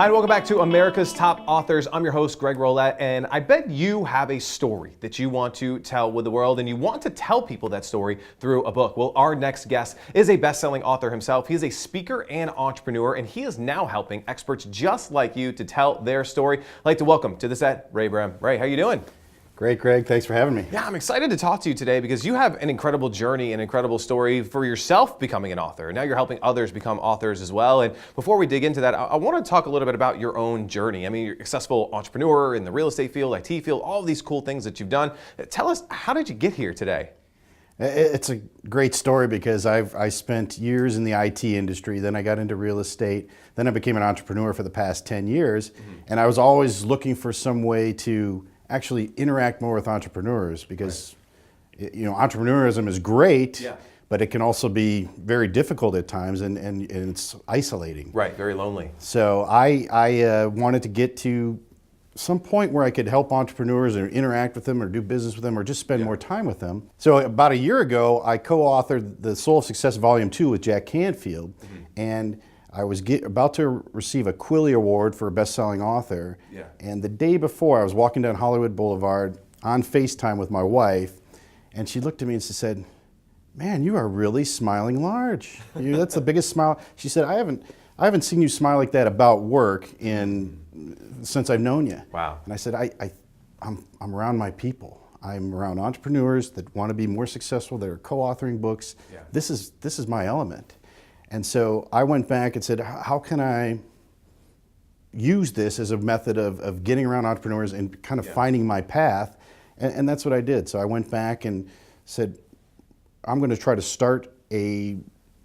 Hi, and welcome back to America's Top Authors. I'm your host, Greg Rollett, and I bet you have a story that you want to tell with the world, and you want to tell people that story through a book. Well, our next guest is a best-selling author himself. He is a speaker and entrepreneur, and he is now helping experts just like you to tell their story. I'd like to welcome to the set, Ray Brehm. Ray, how you doing? Great, Greg. Thanks for having me. Yeah, I'm excited to talk to you today because you have an incredible journey, an incredible story for yourself becoming an author. And now you're helping others become authors as well. And before we dig into that, I want to talk a little bit about your own journey. I mean, you're a successful entrepreneur in the real estate field, IT field, all of these cool things that you've done. Tell us, how did you get here today? It's a great story because I spent years in the IT industry, then I got into real estate, then I became an entrepreneur for the past 10 years. And I was always looking for some way to actually interact more with entrepreneurs because you know, entrepreneurism is great, but it can also be very difficult at times and it's isolating. Right, very lonely. So I wanted to get to some point where I could help entrepreneurs or interact with them or do business with them or just spend more time with them. So about a year ago, I co-authored The Soul of Success Volume 2 with Jack Canfield, and I was about to receive a Quilly Award for a best-selling author, and the day before I was walking down Hollywood Boulevard on FaceTime with my wife, and she looked at me and she said, "Man, you are really smiling large. That's the biggest smile." She said, I haven't seen you smile like that about work since I've known you." Wow. And I said, I'm around my people. I'm around entrepreneurs that want to be more successful, that are co-authoring books. This is my element. And so I went back and said, how can I use this as a method of getting around entrepreneurs and kind of finding my path? And that's what I did. So I went back and said, I'm going to try to start a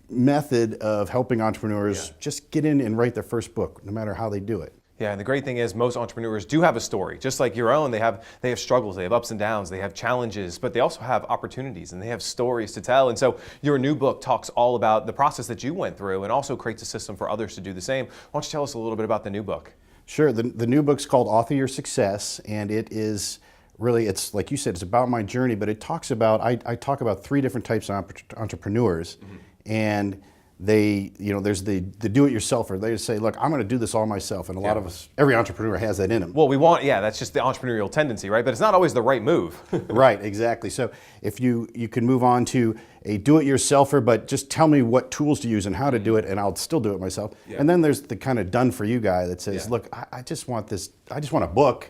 method of helping entrepreneurs just get in and write their first book, no matter how they do it. Yeah, and the great thing is most entrepreneurs do have a story, just like your own. They have struggles, they have ups and downs, they have challenges, but they also have opportunities and they have stories to tell. And so your new book talks all about the process that you went through and also creates a system for others to do the same. Why don't you tell us a little bit about the new book? Sure. The new book's called Author Your Success, and it is really, it's like you said, it's about my journey, but it talks about, I talk about three different types of entrepreneurs, and they, you know, there's the do-it-yourselfer. They just say, look, I'm going to do this all myself. And a lot of us, every entrepreneur has that in them. Well, that's just the entrepreneurial tendency, right? But it's not always the right move. Right, exactly. So if you can move on to a do-it-yourselfer, but just tell me what tools to use and how to do it, and I'll still do it myself. And then there's the kind of done-for-you guy that says, look, I just want this, I just want a book.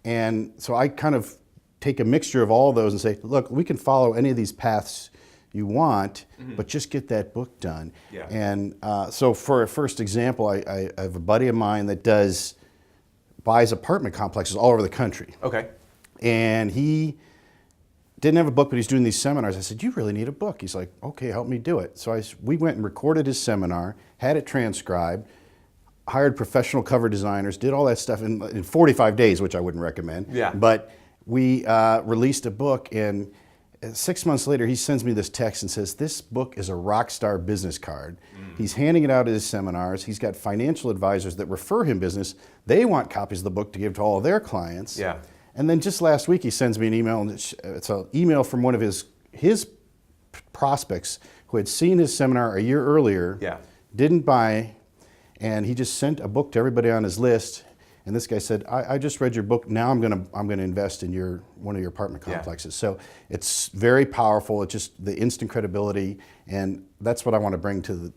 And so I kind of take a mixture of all of those and say, look, we can follow any of these paths you want, but just get that book done. And so for a first example, I have a buddy of mine that buys apartment complexes all over the country. And he didn't have a book, but he's doing these seminars. I said, you really need a book. He's like, okay, help me do it. So we went and recorded his seminar, had it transcribed, hired professional cover designers, did all that stuff in 45 days, which I wouldn't recommend. But we released a book, and 6 months later, he sends me this text and says, this book is a rock star business card. He's handing it out at his seminars. He's got financial advisors that refer him business. They want copies of the book to give to all of their clients. And then just last week, he sends me an email, and it's an email from one of his prospects who had seen his seminar a year earlier, didn't buy, and he just sent a book to everybody on his list. And this guy said, I just read your book. Now I'm gonna invest in one of your apartment complexes. So it's very powerful. It's just the instant credibility, and that's what I want to bring to the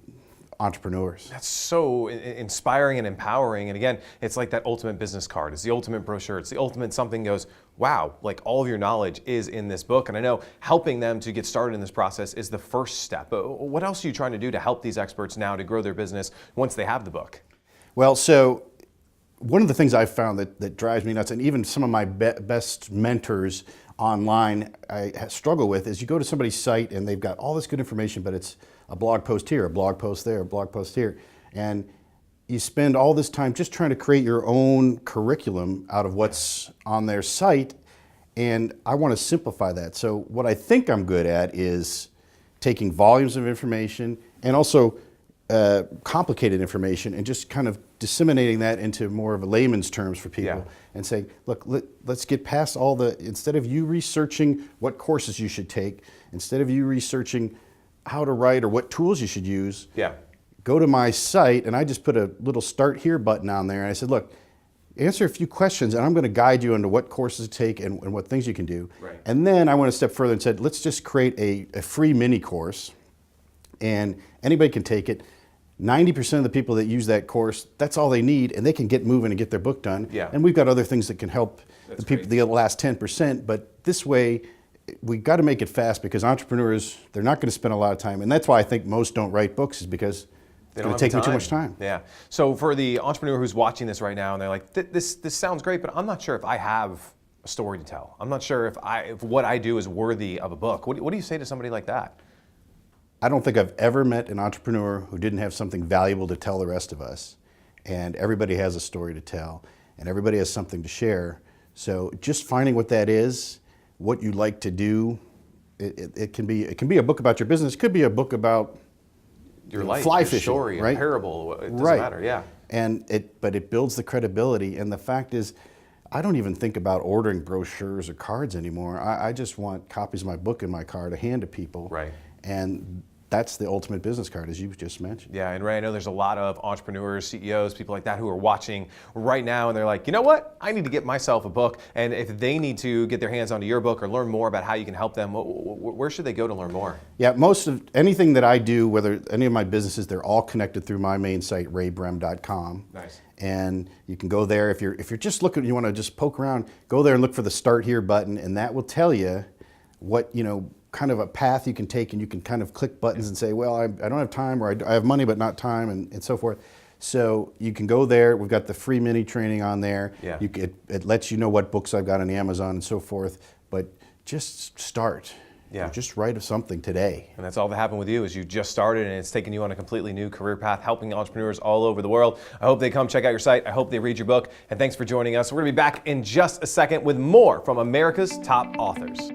entrepreneurs. That's so inspiring and empowering. And again, it's like that ultimate business card. It's the ultimate brochure. It's the ultimate something goes, wow, like all of your knowledge is in this book. And I know helping them to get started in this process is the first step. But what else are you trying to do to help these experts now to grow their business once they have the book? Well, so one of the things I've found that drives me nuts, and even some of my best mentors online I struggle with, is you go to somebody's site and they've got all this good information, but it's a blog post here, a blog post there, a blog post here. And you spend all this time just trying to create your own curriculum out of what's on their site, and I want to simplify that. So what I think I'm good at is taking volumes of information and also complicated information and just kind of disseminating that into more of a layman's terms for people and saying, look, let's get past all instead of you researching what courses you should take, instead of you researching how to write or what tools you should use, go to my site, and I just put a little Start Here button on there, and I said, look, answer a few questions, and I'm going to guide you into what courses to take and what things you can do. Right. And then I went a step further and said, let's just create a free mini course, and anybody can take it. 90% of the people that use that course, that's all they need, and they can get moving and get their book done. Yeah. And we've got other things that can help That's the people, great. the last 10%, but this way, we've got to make it fast because entrepreneurs, they're not going to spend a lot of time. And that's why I think most don't write books, is because it's going to take me too much time. Yeah. So for the entrepreneur who's watching this right now and they're like, this sounds great, but I'm not sure if I have a story to tell. I'm not sure if what I do is worthy of a book. What do you say to somebody like that? I don't think I've ever met an entrepreneur who didn't have something valuable to tell the rest of us. And everybody has a story to tell, and everybody has something to share. So just finding what that is, what you like to do, it can be a book about your business. It could be a book about Your life, fly your fishing, story, right? a parable. It doesn't Right. matter. Yeah. But it builds the credibility. And the fact is, I don't even think about ordering brochures or cards anymore. I just want copies of my book in my car to hand to people. Right. And that's the ultimate business card, as you just mentioned. Yeah, and Ray, I know there's a lot of entrepreneurs, CEOs, people like that who are watching right now, and they're like, you know what? I need to get myself a book. And if they need to get their hands onto your book or learn more about how you can help them, where should they go to learn more? Yeah, most of anything that I do, whether any of my businesses, they're all connected through my main site, raybrehm.com. Nice. And you can go there if you're just looking, you want to just poke around, go there and look for the Start Here button, and that will tell you what, kind of a path you can take, and you can kind of click buttons and say, well, I don't have time, or I have money but not time, and so forth. So you can go there. We've got the free mini training on there. Yeah. It lets you know what books I've got on Amazon and so forth. But just start. Yeah. Just write something today. And that's all that happened with you, is you just started and it's taken you on a completely new career path, helping entrepreneurs all over the world. I hope they come check out your site. I hope they read your book. And thanks for joining us. We're going to be back in just a second with more from America's top authors.